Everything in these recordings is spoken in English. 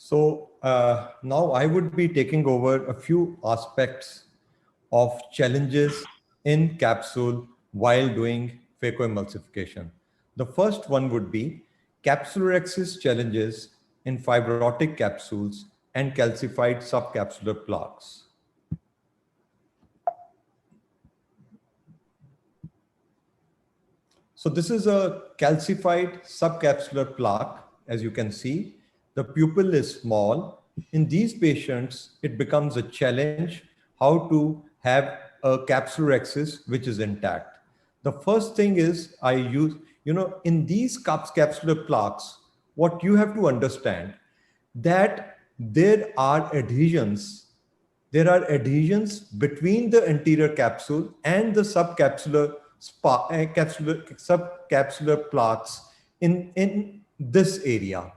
Now I would be taking over a few aspects of challenges in capsule while doing phacoemulsification. The first one would be capsulorhexis challenges in fibrotic capsules and calcified subcapsular plaques. So this is a calcified subcapsular plaque. As you can see, the pupil is small. In these patients, it becomes a challenge how to have a capsulorhexis which is intact. The first thing is I use, in these capsular plaques, what you have to understand that there are adhesions between the anterior capsule and the subcapsular plaques in this area.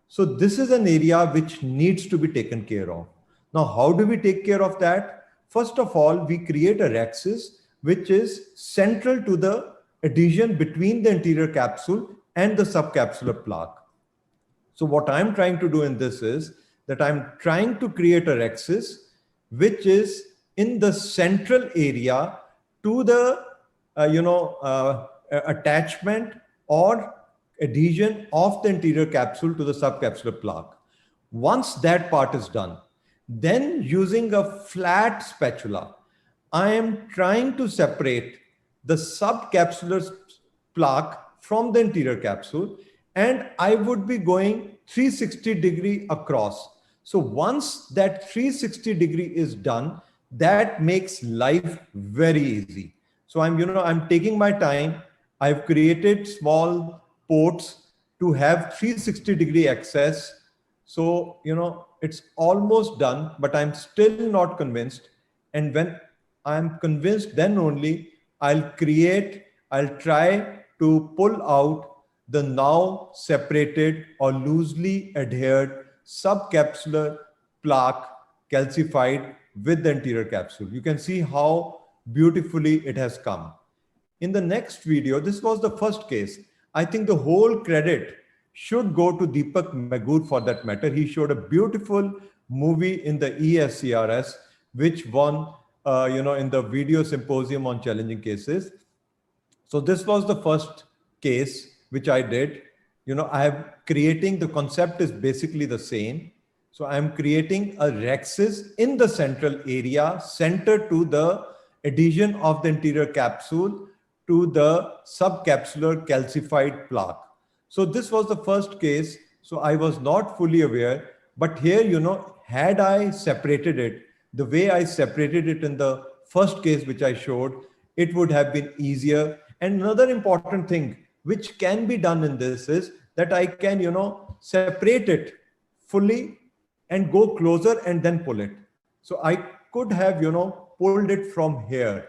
So this is an area which needs to be taken care of. Now, how do we take care of that? First of all, we create a rhexis which is central to the adhesion between the anterior capsule and the subcapsular plaque. So what I'm trying to do in this is that I'm trying to create a rhexis which is in the central area to the attachment or adhesion of the anterior capsule to the subcapsular plaque. Once that part is done, then using a flat spatula, I am trying to separate the subcapsular plaque from the anterior capsule, and I would be going 360-degree across. So once that 360-degree is done, that makes life very easy. So I'm taking my time. I've created small ports to have 360-degree access. So, it's almost done, but I'm still not convinced. And when I'm convinced, then only I'll try to pull out the now separated or loosely adhered subcapsular plaque calcified with the anterior capsule. You can see how beautifully it has come. In the next video, this was the first case. I think the whole credit should go to Deepak Magur for that matter. He showed a beautiful movie in the ESCRS, which won, in the video symposium on challenging cases. So this was the first case which I did. The concept is basically the same. So I'm creating a rhexis in the central area, centered to the adhesion of the anterior capsule to the subcapsular calcified plaque. So this was the first case. So I was not fully aware, but here, had I separated it, the way I separated it in the first case, which I showed, it would have been easier. And another important thing which can be done in this is that I can, separate it fully and go closer and then pull it. So I could have, pulled it from here,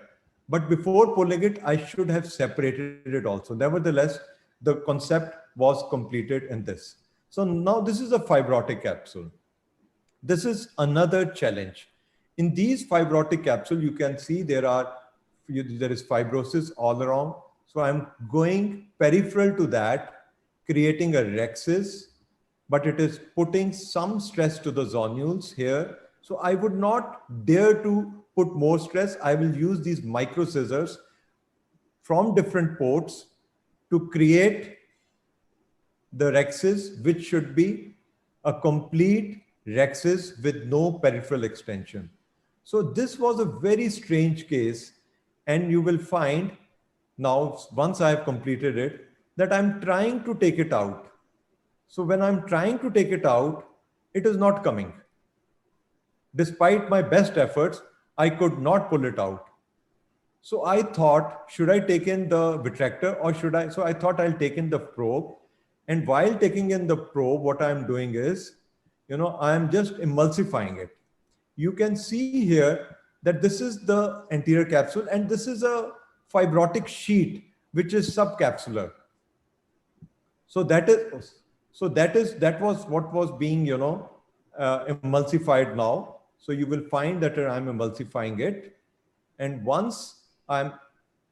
but before pulling it, I should have separated it also. Nevertheless, the concept was completed in this. So now this is a fibrotic capsule. This is another challenge. In these fibrotic capsule, you can see there is fibrosis all around. So I'm going peripheral to that, creating a rhexis, but it is putting some stress to the zonules here. So I would not dare to put more stress. I will use these micro scissors from different ports to create the rhexis, which should be a complete rhexis with no peripheral extension. So this was a very strange case, and you will find now, once I have completed it, that I'm trying to take it out. So when I'm trying to take it out, it is not coming. Despite my best efforts, I could not pull it out. So I thought, should I take in the vitractor or should I? So I thought I'll take in the probe. And while taking in the probe, what I'm doing is, I'm just emulsifying it. You can see here that this is the anterior capsule and this is a fibrotic sheet, which is subcapsular. So that was what was being, emulsified now. So you will find that I'm emulsifying it. And once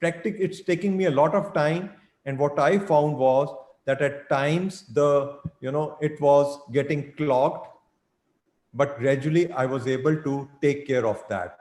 it's taking me a lot of time. And what I found was that at times it was getting clogged. but gradually I was able to take care of that.